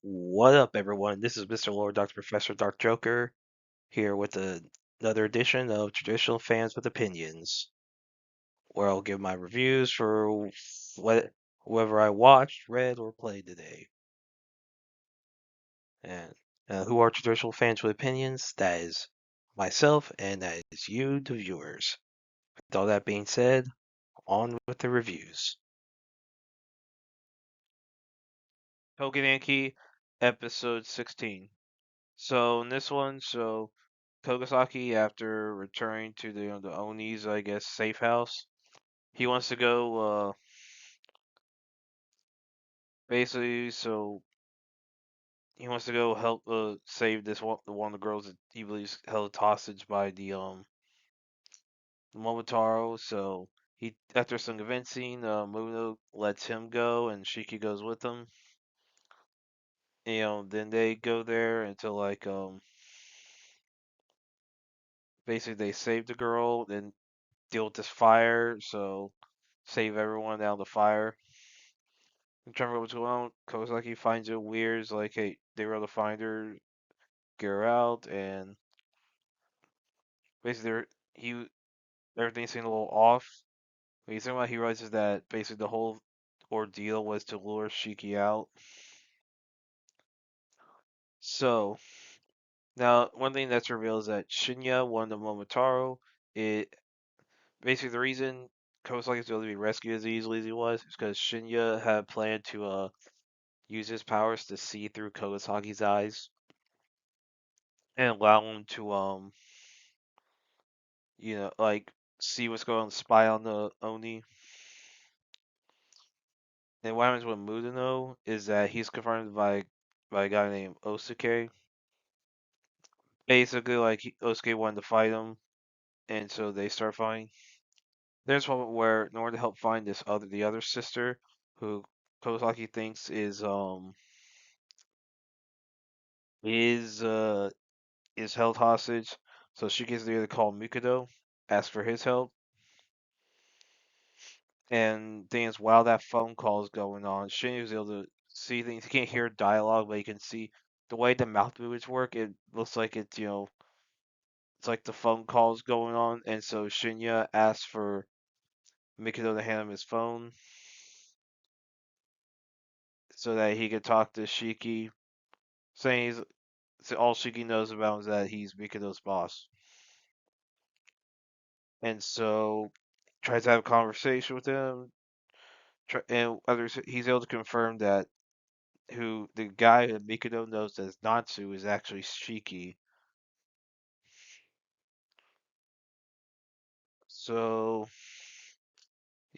What up, everyone? This is Mr. Lord Dr. Professor Dark Joker here with another edition of Traditional Fans with Opinions, where I'll give my reviews for whoever I watched, read, or played today. And who are traditional fans with opinions? That is myself, and that is you, the viewers. With all that being said, on with the reviews. Tougen Anki, episode 16. So in this one, Kogasaki, after returning to the Oni's, I guess, safe house, he wants to go. Basically, so he wants to go help save this one of the girls that he believes held hostage by the Momotaro. So he, after some convincing, Muno lets him go, and Shiki goes with him. Then they go there until basically they save the girl, then deal with this fire. So save everyone out of the fire. I'm trying to remember what's going on. Kozaki finds it weird. It's like, hey, they were able to find her, get her out, and basically he everything seemed a little off. When he's thinking about, he realizes that basically the whole ordeal was to lure Shiki out. So now one thing that's revealed is that Shinya, one of the Momotaro, it basically the reason Kozaki is able to be rescued as easily as he was is because Shinya had planned to use his powers to see through Kogasaki's eyes and allow him to like see what's going on, spy on the Oni. And what happens with Mudano is that he's confronted by a guy named Osuke. Basically, like Osuke wanted to fight him, and so they start fighting. There's one where in order to help find the other sister, who Kosaki thinks is uh is held hostage, so she gets there to call Mikado, ask for his help. And thing is, while that phone call is going on, Shin is able to see things. He can't hear dialogue, but he can see the way the mouth movements work. It looks like it's like the phone call's going on. And so Shinya asks for Mikado to hand him his phone so that he could talk to Shiki, saying so all Shiki knows about is that he's Mikado's boss. And so tries to have a conversation with him, and others, he's able to confirm that who the guy that Mikado knows as Natsu is actually Shiki. So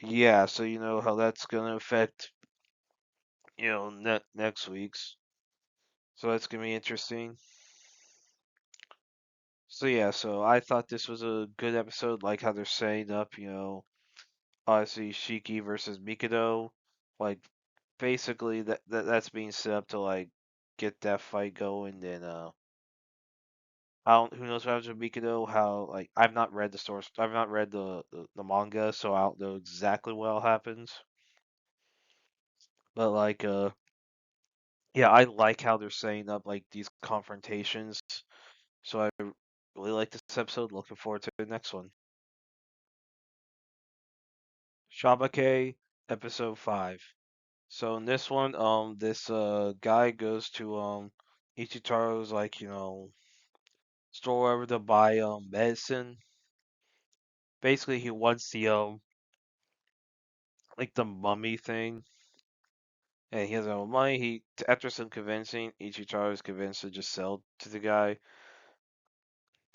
yeah, so you know how that's gonna affect next week's. So that's gonna be interesting. So yeah, so I thought this was a good episode, like how they're setting up, obviously Shiki versus Mikado, like basically that's being set up to like get that fight going. And I don't, who knows what happens with Mikado? How like I've not read the source, I've not read the manga, so I don't know exactly what all happens. But yeah, I like how they're setting up like these confrontations. So I really like this episode. Looking forward to the next one. Shabake, episode 5. So in this one, this guy goes to Ichitaro's like store wherever to buy medicine. Basically, he wants the like the mummy thing, and he has no money. He after some convincing, Ichitaro is convinced to just sell to the guy.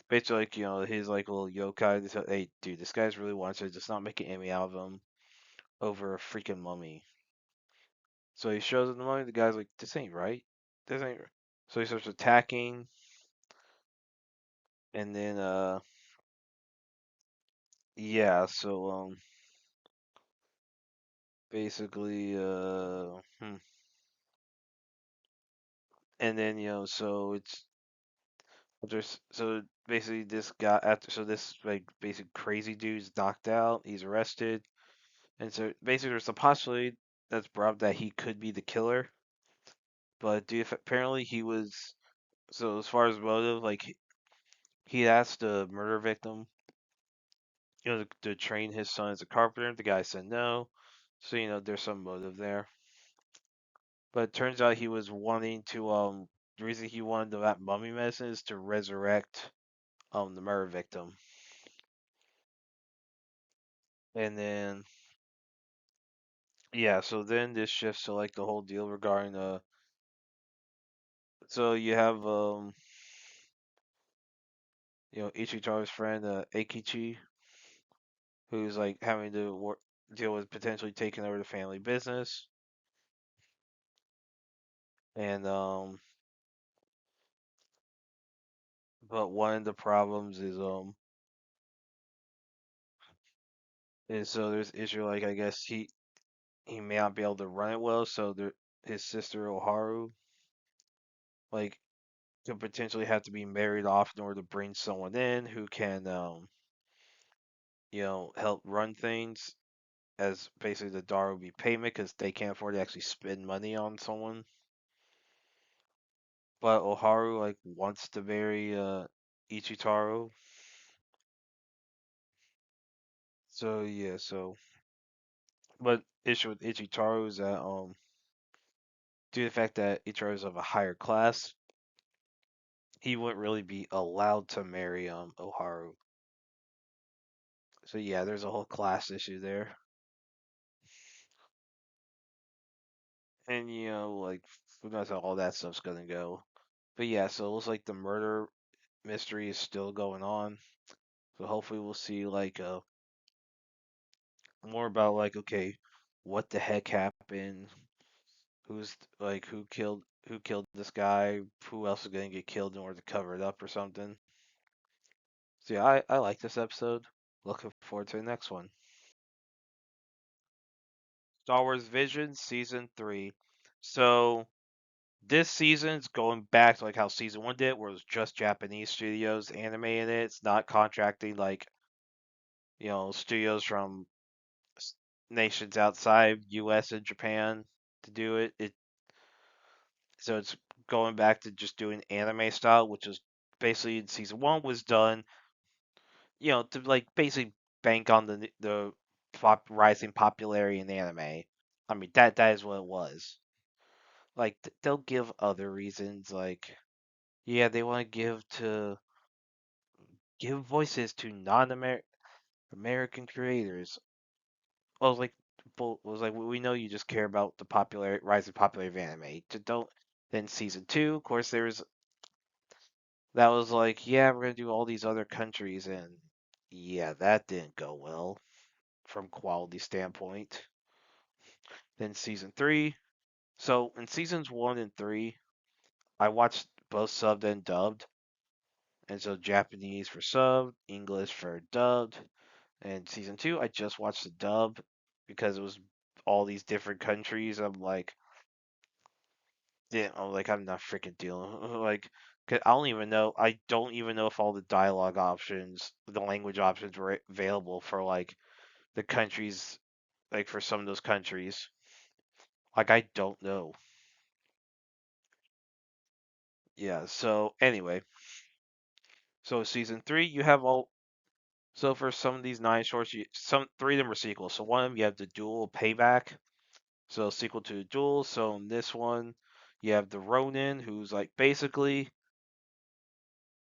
Basically, like his like little yokai. They tell, hey, dude, this guy's really wants it. Just not making any out of him over a freaking mummy. So he shows him the mummy. The guy's like, this ain't right. This ain't. Right. So he starts attacking, and then yeah. So basically and then so it's there's so basically this guy after so this like basic crazy dude's knocked out. He's arrested, and so basically there's a possibility that's brought up that he could be the killer. But apparently he was so as far as motive, like he asked the murder victim, to train his son as a carpenter. The guy said no, so there's some motive there. But it turns out he was wanting to the reason he wanted that mummy medicine is to resurrect the murder victim. And then yeah, so then this shifts to like the whole deal regarding so you have Ichitaro's friend Eikichi, who's like having to deal with potentially taking over the family business. And but one of the problems is so there's issue like I guess he may not be able to run it well, so his sister Oharu like could potentially have to be married off in order to bring someone in who can help run things as basically the Darubi payment because they can't afford to actually spend money on someone. But Oharu like wants to marry Ichitaro. So yeah, but issue with Ichitaro is that due to the fact that Ichitaro is of a higher class, he wouldn't really be allowed to marry Oharu. So yeah, there's a whole class issue there. And like who knows how all that stuff's gonna go. But yeah, so it looks like the murder mystery is still going on. So hopefully we'll see like more about like okay, what the heck happened? Who's like who killed this guy? Who else is gonna get killed in order to cover it up or something? So yeah, I like this episode. Looking forward to the next one. Star Wars Vision Season 3. So this season's going back to like how season 1 did, where it was just Japanese studios animating it. It's not contracting like, studios from nations outside US and Japan to do it. So it's going back to just doing anime style, which is basically in season 1 was done, to like basically bank on the rising popularity in anime. I mean that is what it was. Like they'll give other reasons, like yeah, they want to give voices to non-American creators. Well, like, was like we know you just care about the rising popularity of anime. Just don't. Then season 2, of course, that was like, yeah, we're gonna do all these other countries, and yeah, that didn't go well from quality standpoint. Then season 3. So in seasons 1 and 3, I watched both subbed and dubbed, and so Japanese for subbed, English for dubbed. And season 2, I just watched the dub because it was all these different countries. I'm not freaking dealing. Like, 'cause I don't even know if all the dialogue options, the language options were available for like the countries, like for some of those countries. Like, I don't know. Yeah. So anyway, so season 3, you have all. So for some of these 9 shorts, some 3 of them are sequels. So one of them you have the Duel Payback. So sequel to the Duel. So in this one, you have the Ronin, who's like basically.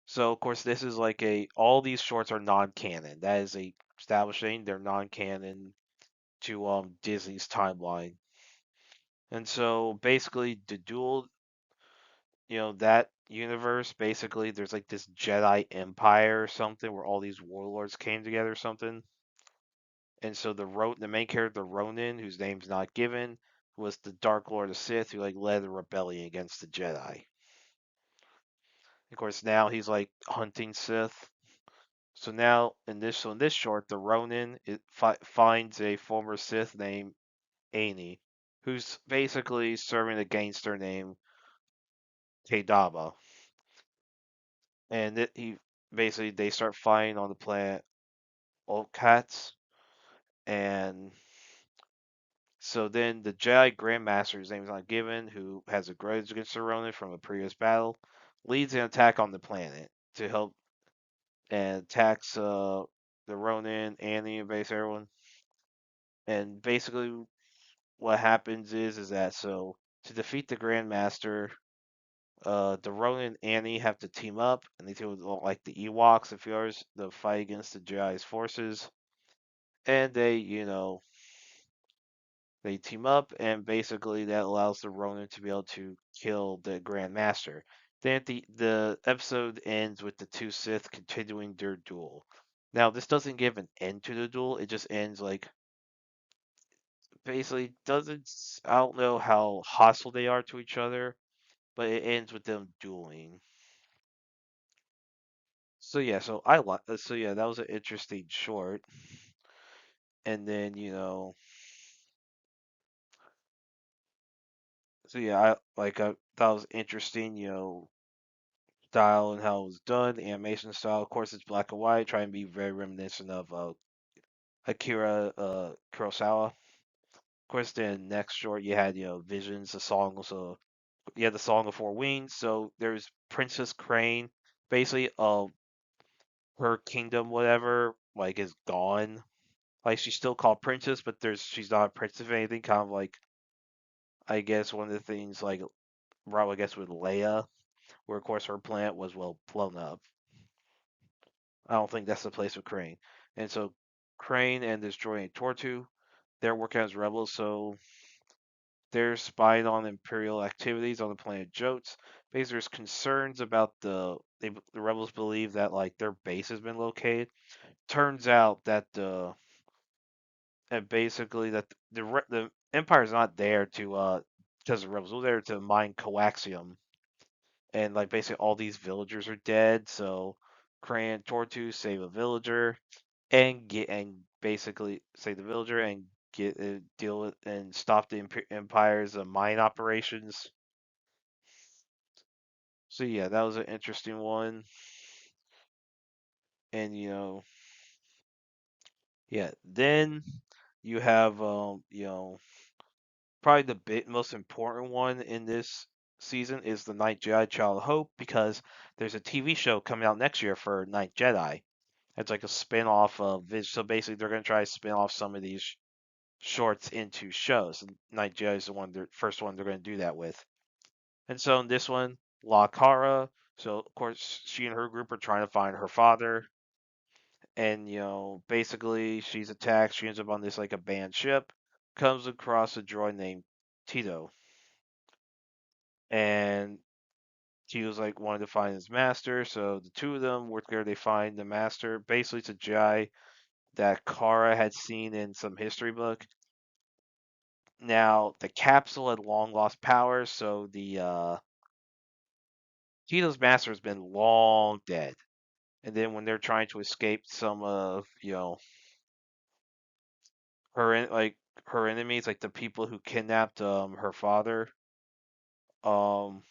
So of course this is like all these shorts are non-canon. That is a establishing they're non-canon to Disney's timeline. And so basically the Duel, that universe basically there's like this Jedi Empire or something where all these warlords came together or something. And so the main character Ronin, whose name's not given, was the Dark Lord of Sith who like led a rebellion against the Jedi. Of course, now he's like hunting Sith. So now in this short, the Ronin finds a former Sith named Ani, who's basically serving a gangster named Kadaba, and he basically they start fighting on the planet Olcats, and So then the Jedi Grandmaster, his name is not given, who has a grudge against the Ronin from a previous battle, leads an attack on the planet to help and attacks the Ronin, Annie, and base everyone. And basically, what happens is that so to defeat the Grandmaster, the Ronin and Annie have to team up, and they team with like the Ewoks, and few others, to fight against the Jedi's forces. And they team up, and basically that allows the Ronin to be able to kill the Grand Master. Then the episode ends with the two Sith continuing their duel. Now this doesn't give an end to the duel; it just ends like basically doesn't. I don't know how hostile they are to each other, but it ends with them dueling. So yeah, so yeah, that was an interesting short. And then so yeah, I thought it was interesting, style and how it was done, the animation style. Of course, it's black and white, trying to be very reminiscent of Akira Kurosawa. Of course, then next short you had Visions, the song. So you had the Song of Four Wings. So there's Princess Crane. Basically, her kingdom, whatever, like is gone. Like she's still called princess, but she's not a princess of anything. Kind of like I guess one of the things like Rob, I guess with Leia, where of course her planet was well blown up. I don't think that's the place with Crane. And so Crane and this droid Tortu, they're working as rebels, so they're spying on Imperial activities on the planet Jotes. Because there's concerns about the rebels believe that like their base has been located. Turns out that basically that the Empire's not there to because the rebels were there to mine coaxium, and like basically all these villagers are dead. So Cran Tortu save a villager and basically save the villager and get deal with and stop the Empire's mine operations. So yeah, that was an interesting one, and yeah. Then you have probably the most important one in this season is the Night Jedi Child of Hope because there's a TV show coming out next year for Night Jedi. It's like a spin-off of so basically they're going to try to spin off some of these shorts into shows. And Night Jedi is the first one they're going to do that with. And so in this one, La Cara, so of course she and her group are trying to find her father, and basically she's attacked. She ends up on this like abandoned ship, comes across a droid named Tito, and he was like wanted to find his master. So the two of them work there. They find the master. Basically, it's a Jedi that Kara had seen in some history book. Now the capsule had long lost power, so the Tito's master has been long dead. And then when they're trying to escape some of like her enemies, like the people who kidnapped her father, um,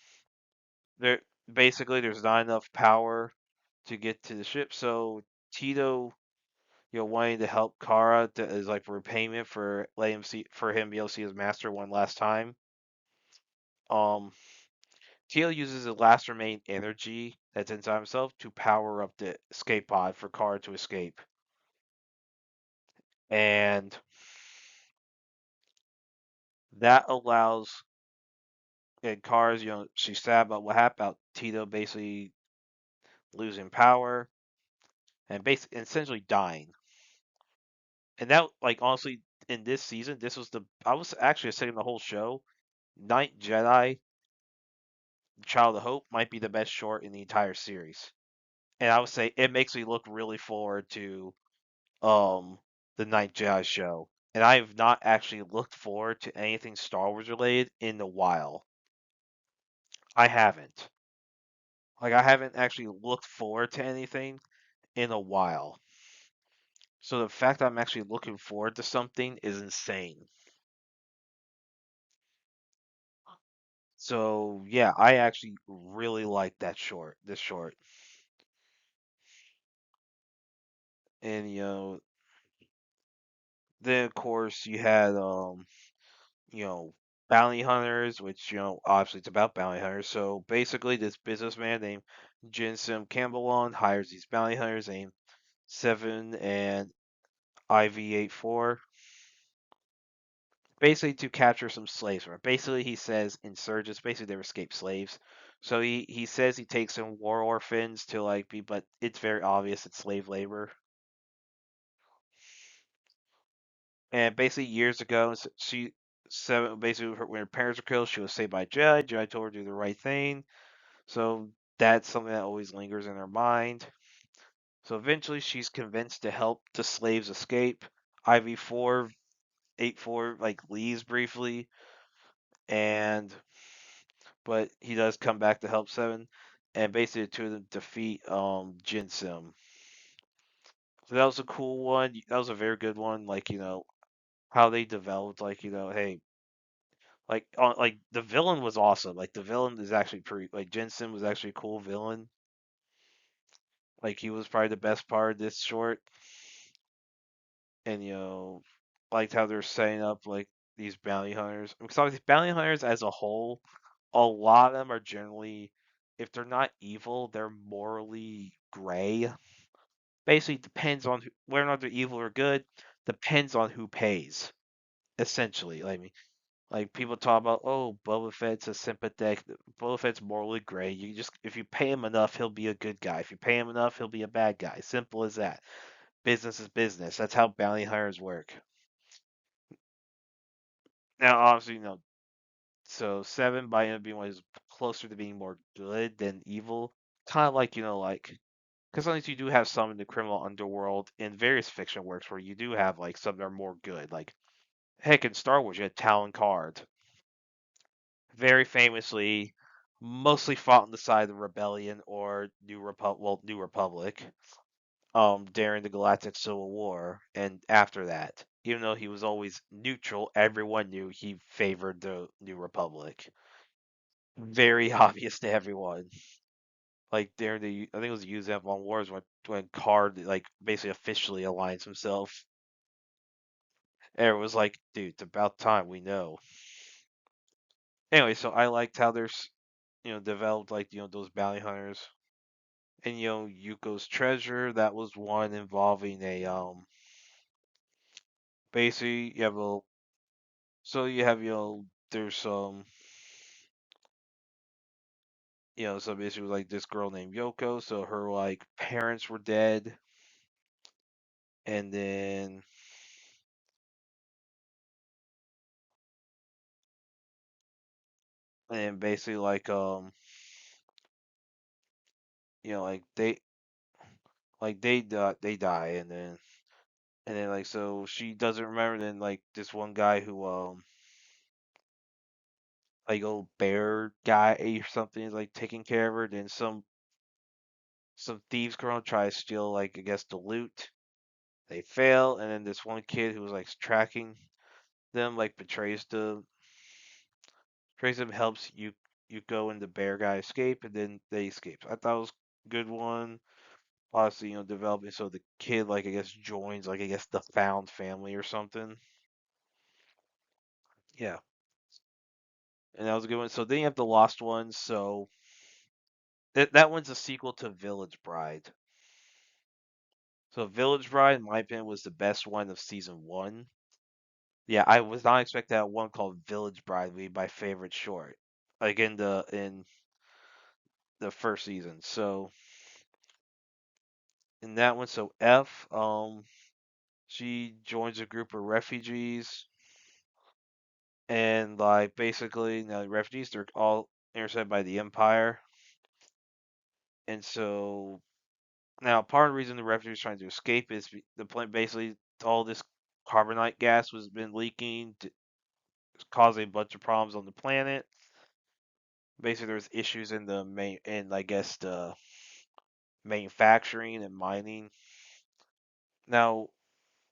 there basically there's not enough power to get to the ship. So Tito, wanting to help Kara as like repayment for letting him see for him be able to see his master one last time. Um, Tito uses the last remaining energy that's inside himself to power up the escape pod for Kara to escape. And that allows and Kara's, she's sad about what happened about Tito basically losing power and basically essentially dying. And that like honestly in this season, this was the I was actually saying the whole show, Night Jedi Child of Hope might be the best short in the entire series. And I would say it makes me look really forward to um the Night Jedi show. And I have not actually looked forward to anything Star Wars related in a while. I haven't. Like I haven't actually looked forward to anything in a while. So the fact that I'm actually looking forward to something is insane. So yeah, I actually really like this short. And then of course you had you know, bounty hunters, which, obviously it's about bounty hunters. So basically, this businessman named Jinsim Campbellon hires these bounty hunters named Seven and IV-84, basically to capture some slaves. Or basically, he says insurgents. Basically, they're escaped slaves. So he says he takes in war orphans to like be, but it's very obvious it's slave labor. And basically, years ago, she Seven basically when her parents were killed, she was saved by Jedi. Jedi told her to do the right thing. So that's something that always lingers in her mind. So eventually, she's convinced to help the slaves escape. IV-484 like leaves briefly, and but he does come back to help Seven, and basically the two of them defeat Jinsim. So that was a cool one. That was a very good one. Like how they developed. Like hey, like the villain was awesome. Like the villain is actually pretty. Like Jinsim was actually a cool villain. Like he was probably the best part of this short, and liked how they're setting up like these bounty hunters. Because obviously bounty hunters as a whole, a lot of them are generally, if they're not evil, they're morally gray. Basically, depends on whether or not they're evil or good. Depends on who pays. Essentially, like people talk about, oh, Boba Fett's a sympathetic. Boba Fett's morally gray. You just if you pay him enough, he'll be a good guy. If you pay him enough, he'll be a bad guy. Simple as that. Business is business. That's how bounty hunters work. Now, obviously, so Seven by end up being one is closer to being more good than evil. Kind of like because sometimes you do have some in the criminal underworld in various fiction works where you do have like some that are more good. Like heck, in Star Wars, you had Talon Card, very famously, mostly fought on the side of the Rebellion or New Republic, during the Galactic Civil War, and after that, even though he was always neutral, everyone knew he favored the New Republic. Very obvious to everyone. Like during I think it was the UZF on Wars when Card like basically officially aligns himself. And it was like, dude, it's about time we know. Anyway, so I liked how there's developed like those bounty hunters. And Yuko's treasure, that was one involving a basically you have a so you have there's some so basically like this girl named Yoko, so her like parents were dead, and then basically like they die, and then like so she doesn't remember. Then like this one guy who like old bear guy or something is like taking care of her. Then some thieves girl try to steal like I guess the loot. They fail, and then this one kid who was like tracking them like betrays them, helps you go and the bear guy escape, and then they escape. I thought it was a good one. Obviously, developing so the kid like I guess joins like I guess the found family or something. Yeah, and that was a good one. So then you have the Lost Ones. So that one's a sequel to Village Bride. So Village Bride, in my opinion, was the best one of season one. Yeah, I was not expecting that one called Village Bride to be my favorite short. Like in the first season. So in that one, so F, she joins a group of refugees, and like basically now the refugees they're all intercepted by the Empire, and so now part of the reason the refugees trying to escape is the plane basically all this carbonite gas was been leaking, causing a bunch of problems on the planet. Basically, there's issues in the main, and I guess the manufacturing and mining. Now,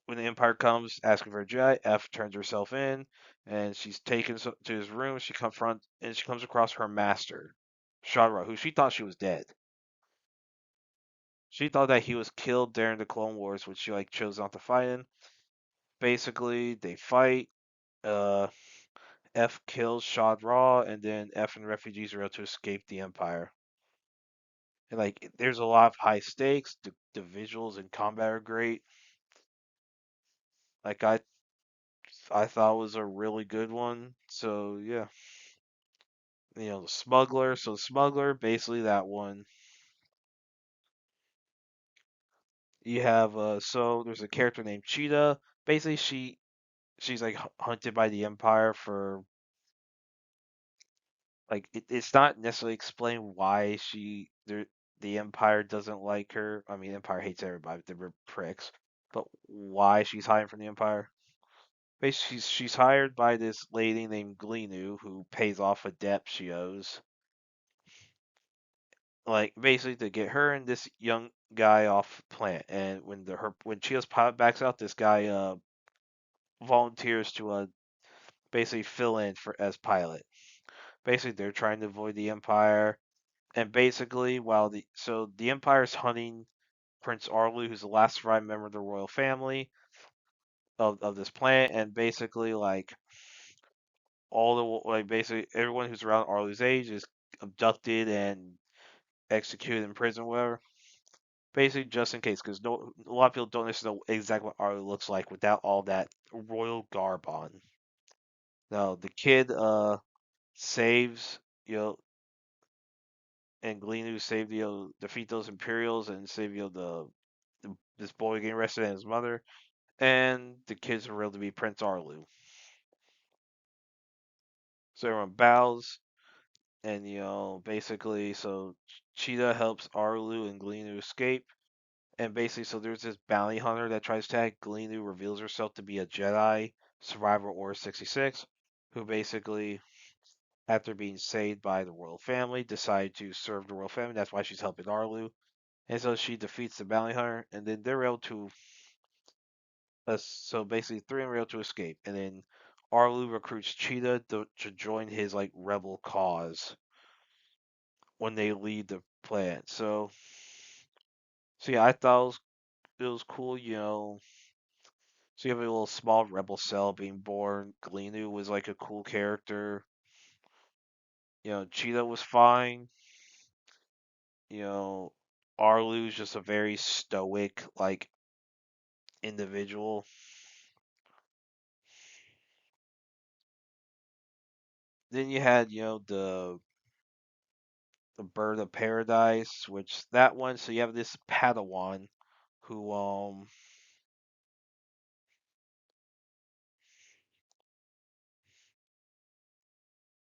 when the Empire comes asking for a jet, F turns herself in, and she's taken to his room. She comes across her master, Shadra, who she thought she was dead. She thought that he was killed during the Clone Wars, which she like chose not to fight in. Basically, they fight. Uh, F kills Shad Raw, and then F and refugees are able to escape the Empire. And like, there's a lot of high stakes. The visuals and combat are great. Like I thought it was a really good one. So yeah, the smuggler. So the smuggler, basically that one. You have so there's a character named Cheetah. Basically, she's like hunted by the Empire for like it's not necessarily explained why the Empire doesn't like her. I mean, Empire hates everybody. They're pricks. But why she's hiding from the Empire? Basically, she's hired by this lady named Glenu who pays off a debt she owes. Like basically to get her and this young guy off planet. And when Chio's pilot backs out, this guy volunteers to basically fill in for as pilot. Basically, they're trying to avoid the Empire, and basically, while the Empire's hunting Prince Arlu, who's the last surviving member of the royal family of this planet, and basically like all the like basically everyone who's around Arlu's age is abducted and executed in prison, whatever. Basically, just in case, because no, a lot of people don't necessarily know exactly what Arlu looks like without all that royal garb on. Now, the kid saves and Glenu save defeat those Imperials and save this boy getting arrested and his mother, and the kids are revealed to be Prince Arlu. So everyone bows, and basically, so Cheetah helps Arlu and Glenu escape, and basically, so there's this bounty hunter that tries to attack Glenu, reveals herself to be a Jedi survivor Order 66, who basically, after being saved by the royal family, decided to serve the royal family. That's why she's helping Arlu. And so she defeats the bounty hunter, and then they're able to. So basically, three are able to escape, and then Arlu recruits Cheetah to join his like rebel cause when they leave the planet. So yeah, I thought it was cool. So you have a little small rebel cell being born. Galenu was like a cool character. Cheetah was fine. You know, Arlu's just a very stoic like individual. Then you had, the Bird of Paradise, which that one, so you have this Padawan who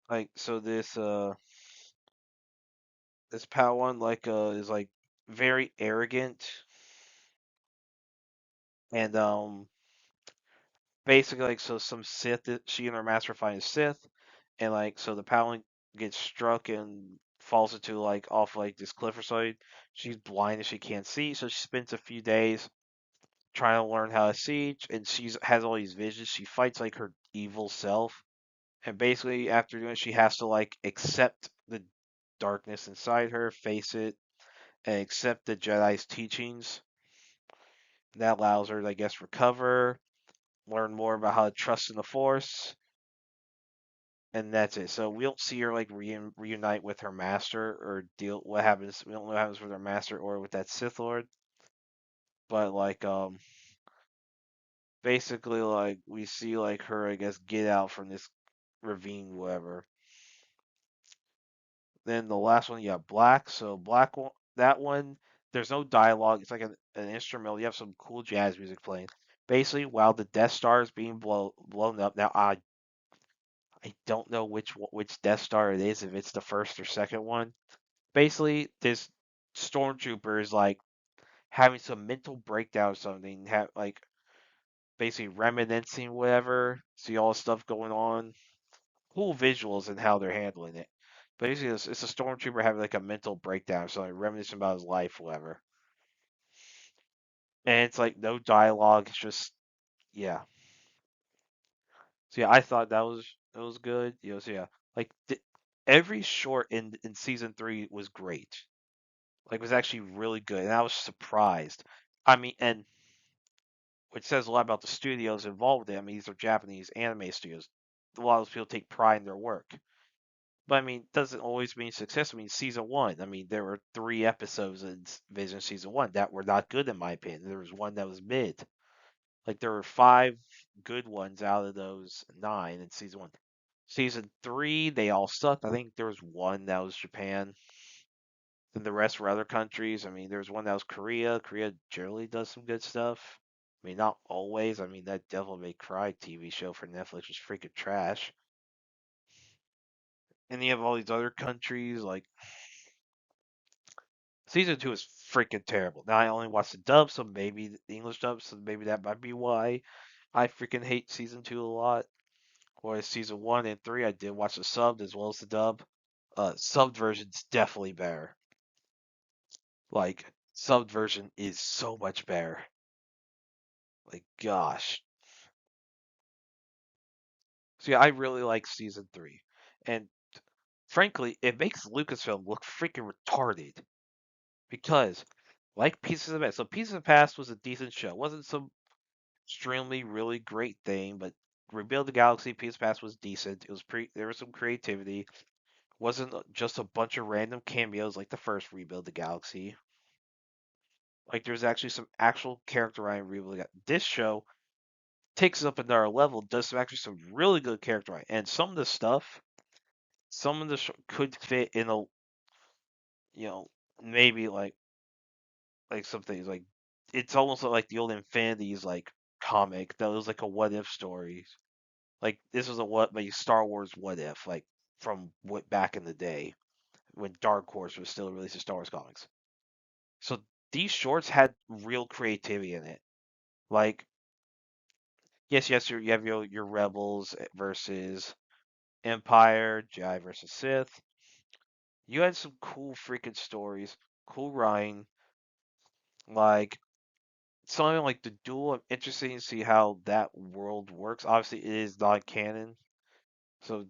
like so this Padawan like is like very arrogant and basically like so some Sith she and her master find a Sith and like so the Padawan gets struck and falls into like off like this cliff or something. She's blind and she can't see, so she spends a few days trying to learn how to see, and she's has all these visions. She fights like her evil self, and basically after doing it, she has to like accept the darkness inside her, face it, and accept the Jedi's teachings. That allows her to, I guess, recover, learn more about how to trust in the Force, and that's it. So we don't see her like reunite with her master or deal what happens. We don't know what happens with her master or with that Sith Lord, but like basically like we see like her, I guess, get out from this ravine, whatever. Then the last one, you have Black. So Black one, that one, there's no dialogue. It's like an instrumental. You have some cool jazz music playing. Basically, while the Death Star is being blown up. Now I don't know which Death Star it is. If it's the first or second one. Basically, this stormtrooper is like having some mental breakdown or something. Like basically reminiscing whatever. See all the stuff going on. Cool visuals and how they're handling it. Basically, it's a stormtrooper having like a mental breakdown, so like reminiscing about his life, whatever. And it's like no dialogue. It's just yeah. So yeah, I thought that was good. So yeah, like every short in season 3 was great. Like was actually really good, and I was surprised. I mean, and which says a lot about the studios involved with it. I mean, these are Japanese anime studios. a lot of those people take pride in their work. But I mean, it doesn't always mean success. I mean, season one. I mean, there were 3 episodes in Vision season one that were not good in my opinion. There was one that was mid. Like there were 5 good ones out of those 9 in season one. Season three, they all sucked. I think there was one that was Japan. Then the rest were other countries. I mean, there was one that was Korea. Korea generally does some good stuff. I mean, not always. I mean, that Devil May Cry TV show for Netflix was freaking trash. And you have all these other countries like season two is freaking terrible. Now I only watched the dub, so maybe the English dub, so maybe that might be why I freaking hate season two a lot. Whereas season one and three, I did watch the subbed as well as the dub. Subbed version's definitely better. Like subbed version is so much better. Like gosh. So yeah, I really like season three, and frankly, it makes Lucasfilm look freaking retarded because, like Pieces of Past, so Pieces of Past was a decent show. It wasn't some extremely really great thing, but Rebuild the Galaxy, Pieces of Past was decent. It was there was some creativity. It wasn't just a bunch of random cameos like the first Rebuild the Galaxy. Like there's actually some actual character writing Rebuild the Galaxy. This show takes it up another level, does actually some really good character writing, and some of the stuff, some of the could fit in a you know maybe like some things like it's almost like the old Infinities like comic that was like a what if story. Like this was a what like Star Wars what if like from what back in the day when Dark Horse was still releasing Star Wars comics. So these shorts had real creativity in it. Like yes, you have your rebels versus Empire, Jedi versus Sith. You had some cool freaking stories, cool writing. Like something like the duel. I'm interested to see how that world works. Obviously, it is not canon, so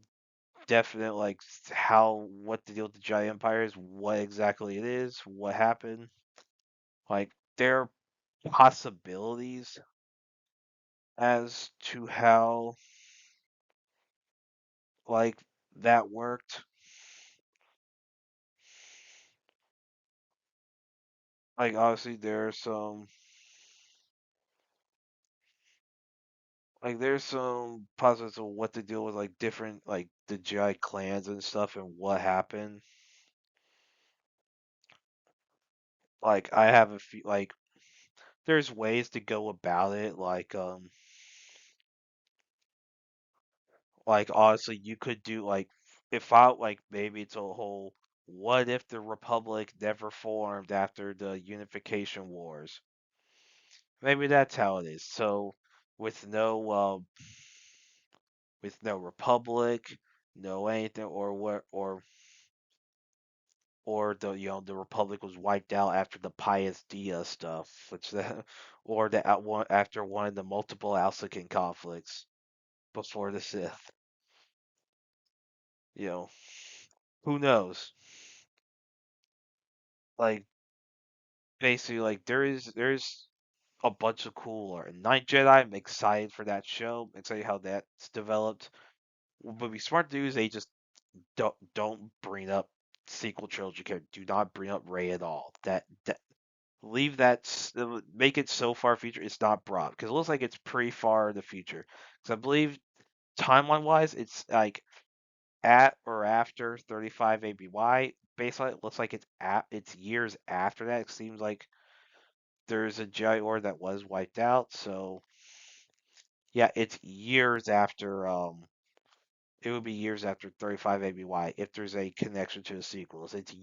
definite like how what the deal with the giant empire is, what exactly it is, what happened. Like there are possibilities as to how like that worked. Like obviously there's some positives of what to deal with like different like the Jedi clans and stuff and what happened. Like I have a few there's ways to go about it like honestly you could do like if I like maybe it's a whole what if the Republic never formed after the Unification Wars? Maybe that's how it is. So with no with no Republic, no anything or what or the the Republic was wiped out after the Pius Dia stuff, which the or the after one of the multiple Alsacan conflicts before the Sith. You know, who knows? Like basically, like there's a bunch of cool art. And Night Jedi, I'm excited for that show. I'm excited how that's developed. But be smart to do is they just don't bring up sequel trilogy character. Do not bring up Rey at all. That leave make it so far future it's not brought because it looks like it's pretty far in the future. Because I believe timeline wise, it's like at or after 35 ABY. Basically, it looks like it's years after that. It seems like there's a Jedi Order that was wiped out. So yeah, it's years after. It would be years after 35 ABY if there's a connection to the sequels. It's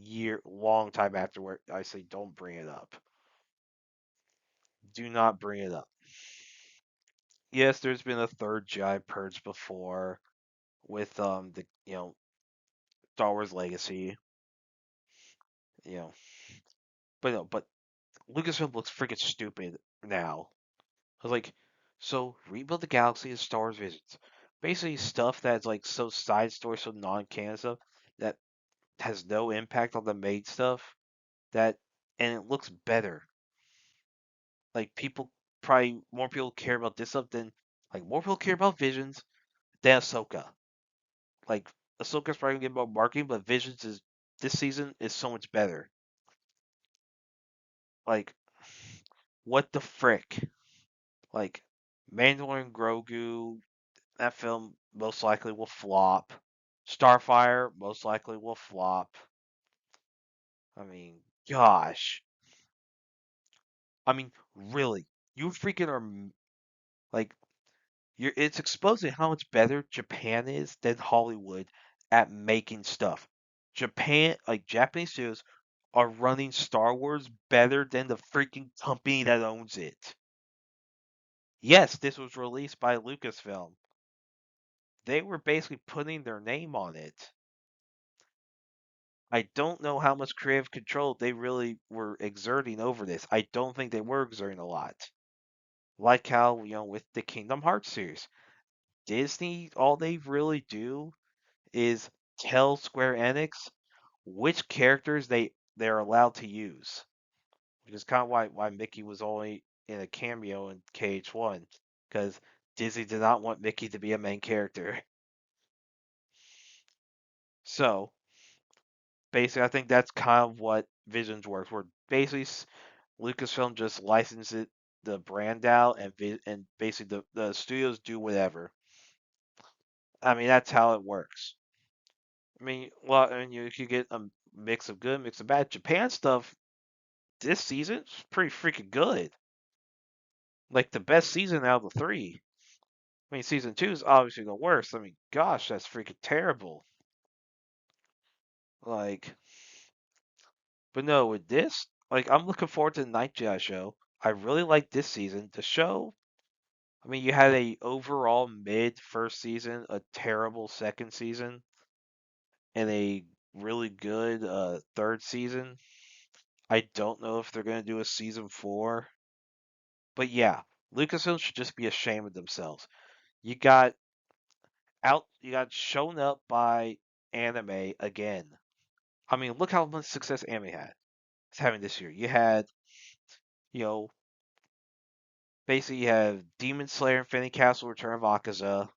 long time after where I say don't bring it up. Do not bring it up. Yes, there's been a third Jedi Purge before with the Star Wars Legacy, you know. But no, but Lucasfilm looks freaking stupid now. I was like, so rebuild the galaxy is Star Wars Visions. Basically stuff that's like so side story, so non-canon stuff that has no impact on the main stuff. That and it looks better. Like people probably more people care about this stuff than like more people care about Visions than Ahsoka. Like Ahsoka's probably gonna get more marketing, but Visions is this season is so much better. Like, what the frick? Like, Mandalorian Grogu, that film most likely will flop. Starfire most likely will flop. I mean, gosh. I mean, really, you freaking are like it's exposing how much better Japan is than Hollywood at making stuff. Japan, like Japanese studios, are running Star Wars better than the freaking company that owns it. Yes, this was released by Lucasfilm. They were basically putting their name on it. I don't know how much creative control they really were exerting over this. I don't think they were exerting a lot. Like how, with the Kingdom Hearts series, Disney, all they really do is tell Square Enix which characters they're allowed to use. Which is kind of why Mickey was only in a cameo in KH1, because Disney did not want Mickey to be a main character. So basically, I think that's kind of what Visions works. Where basically Lucasfilm just licenses the brand out, and basically the studios do whatever. I mean, that's how it works. I mean, well, I mean, you could get a mix of good, mix of bad. Japan stuff this season is pretty freaking good. Like the best season out of the three. I mean, season two is obviously the worst. I mean, gosh, that's freaking terrible. Like, but no, with this, like, I'm looking forward to the Night Jedi show. I really like this season. The show, I mean, you had a overall mid first season, a terrible second season, and a really good third season. I don't know if they're gonna do a season four, but yeah, Lucasfilm should just be ashamed of themselves. You got you got shown up by anime again. I mean, look how much success anime had. It's having this year. You had, you know, basically you have Demon Slayer Infinity Castle Return of Akaza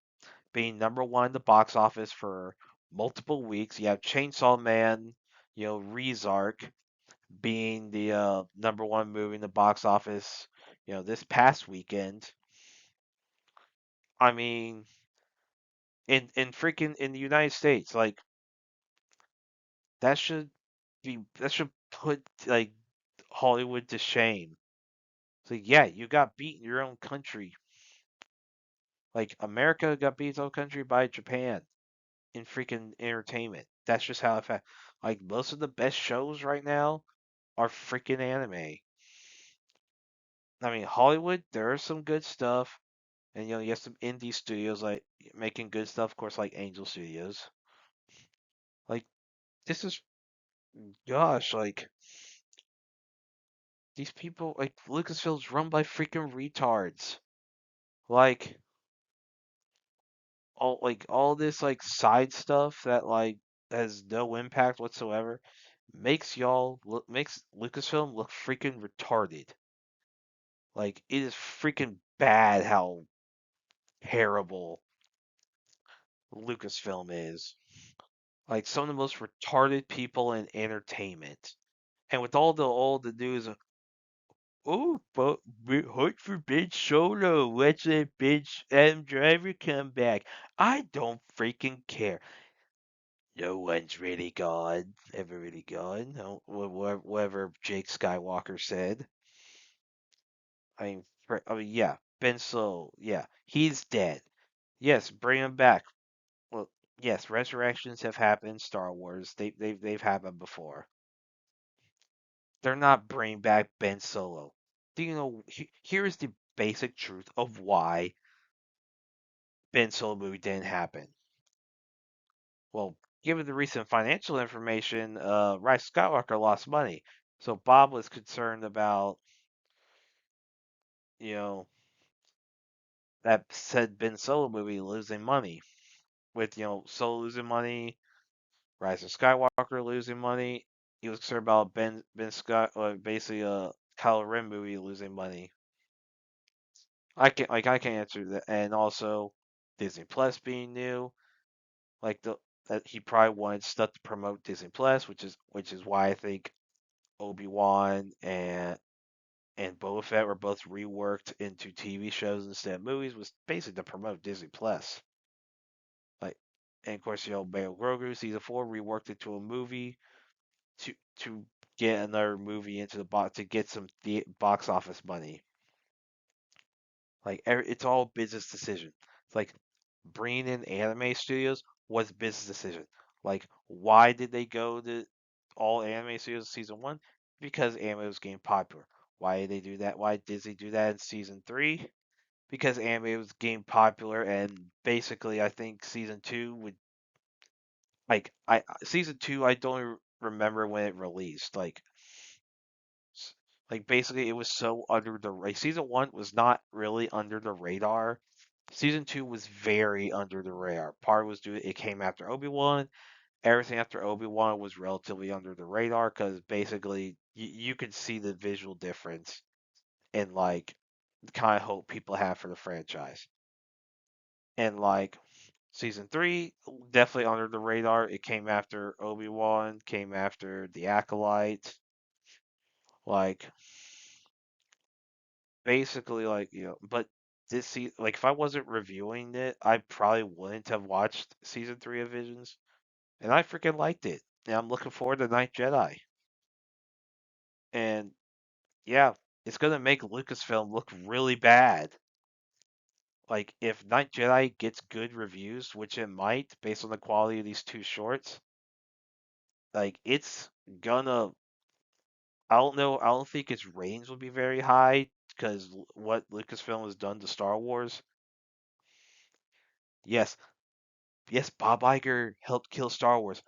being number one in the box office for multiple weeks. You have Chainsaw Man, Rezark being the number one movie in the box office, this past weekend. I mean, in freaking in the United States, like that should put like Hollywood to shame. So yeah, you got beat in your own country. Like America got beat in its own country by Japan in freaking entertainment. That's just how I felt. Like most of the best shows right now are freaking anime. I mean, Hollywood, there is some good stuff, and you have some indie studios like making good stuff. Of course, like Angel Studios. Like this is, gosh, like these people, like Lucasfilm's run by freaking retards. Like all this like side stuff that like has no impact whatsoever makes Lucasfilm look freaking retarded. Like it is freaking bad how terrible Lucasfilm is. Like some of the most retarded people in entertainment. And with all the news, oh, but hope for Ben Solo. Let's let Ben Adam Driver come back. I don't freaking care. No one's really gone. Ever really gone. No, whatever Jake Skywalker said. I mean, yeah, Ben Solo. Yeah, he's dead. Yes, bring him back. Well, yes, resurrections have happened in Star Wars. They've happened before. They're not bringing back Ben Solo. Do you know? Here is the basic truth of why Ben Solo movie didn't happen. Well, given the recent financial information, Rise Skywalker lost money, so Bob was concerned about you know that said Ben Solo movie losing money. With Solo losing money, Rise of Skywalker losing money, he was concerned about Ben Scott, basically Kylo Ren movie losing money. I can answer that, and also Disney Plus being new, like the that he probably wanted stuff to promote Disney Plus, which is why I think Obi-Wan and Boba Fett were both reworked into TV shows instead of movies, was basically to promote Disney Plus. Like, and of course, Bail Grogu season 4 reworked it to a movie to get another movie into the box to get some box office money. Like, it's all business decision. It's like bringing in anime studios was a business decision. Like, why did they go to all anime studios in season 1? Because anime was getting popular. Why did they do that? Why did Disney do that in season 3? Because anime was getting popular, and basically, I think season 2 would I season 2 I don't remember when it released. Like basically, it was so under the season 1 was not really under the radar. Season 2 was very under the radar. Part was due it came after Obi-Wan. Everything after Obi-Wan was relatively under the radar because basically you could see the visual difference in like the kind of hope people have for the franchise. And like season 3, definitely under the radar. It came after Obi-Wan, came after the Acolyte. Like basically but like if I wasn't reviewing it, I probably wouldn't have watched season 3 of Visions, and I freaking liked it. And I'm looking forward to Ninth Jedi. And yeah, it's gonna make Lucasfilm look really bad. Like if Ninth Jedi gets good reviews, which it might based on the quality of these two shorts, like it's gonna I don't know, I don't think its ratings will be very high because what Lucasfilm has done to Star Wars. Yes, yes, Bob Iger helped kill Star Wars.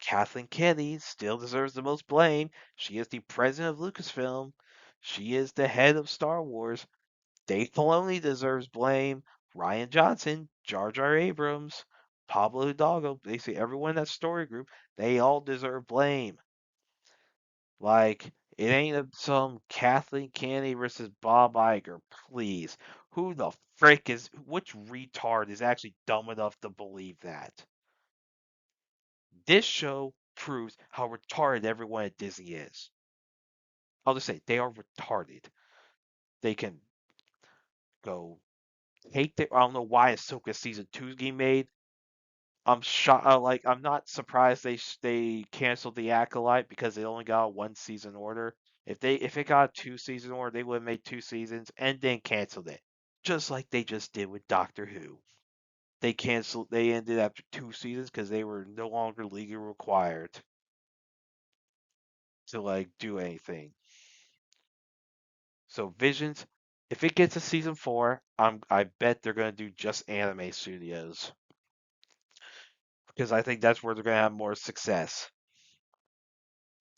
Kathleen Kennedy still deserves the most blame. She is the president of Lucasfilm. She is the head of Star Wars. Dave Filoni deserves blame. Ryan Johnson, Jar Jar Abrams, Pablo Hidalgo, basically everyone in that story group, they all deserve blame. Like, it ain't some Kathleen Kennedy versus Bob Iger, please. Who the frick which retard is actually dumb enough to believe that? This show proves how retarded everyone at Disney is. I'll just say they are retarded. They can go hate the. I don't know why Ahsoka season 2 is getting made. I'm shocked. I'm not surprised they canceled the Acolyte because they only got a 1 season order. If it got a 2 season order, they would have made 2 seasons and then canceled it, just like they just did with Doctor Who. They canceled. They ended after 2 seasons because they were no longer legally required to do anything. So Visions, if it gets a season 4, I bet they're gonna do just anime studios because I think that's where they're gonna have more success.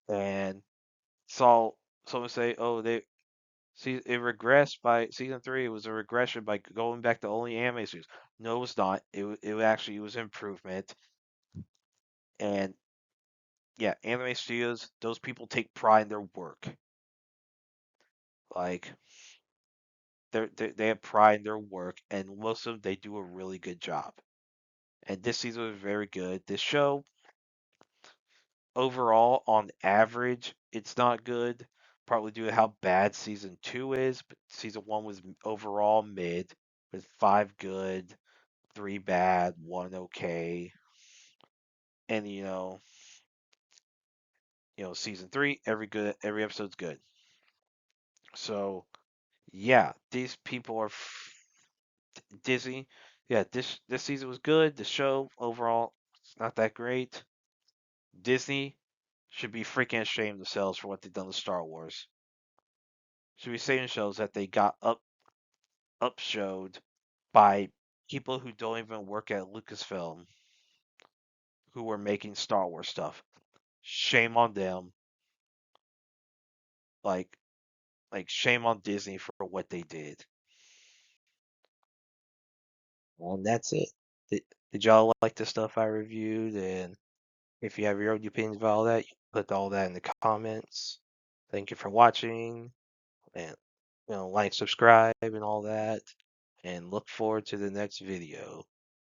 And saw someone say, "Oh, they see it regressed by season 3. It was a regression by going back to only anime studios." No, it's not. It actually was improvement. And yeah, anime studios, those people take pride in their work. Like they have pride in their work, and most of them they do a really good job. And this season was very good. This show overall, on average, it's not good, partly due to how bad season 2 is. But season 1 was overall mid, with 5 good, 3 bad, 1 okay. And season 3, every episode's good. So yeah, these people are Disney. Yeah, this season was good. The show overall, it's not that great. Disney should be freaking ashamed of themselves for what they've done to Star Wars. Should be saying shows that they got upshowed by people who don't even work at Lucasfilm who were making Star Wars stuff. Shame on them. Like shame on Disney for what they did. And that's it. Did y'all like the stuff I reviewed? And if you have your own opinions about all that, you can put all that in the comments. Thank you for watching, and like, subscribe, and all that. and look forward to the next video.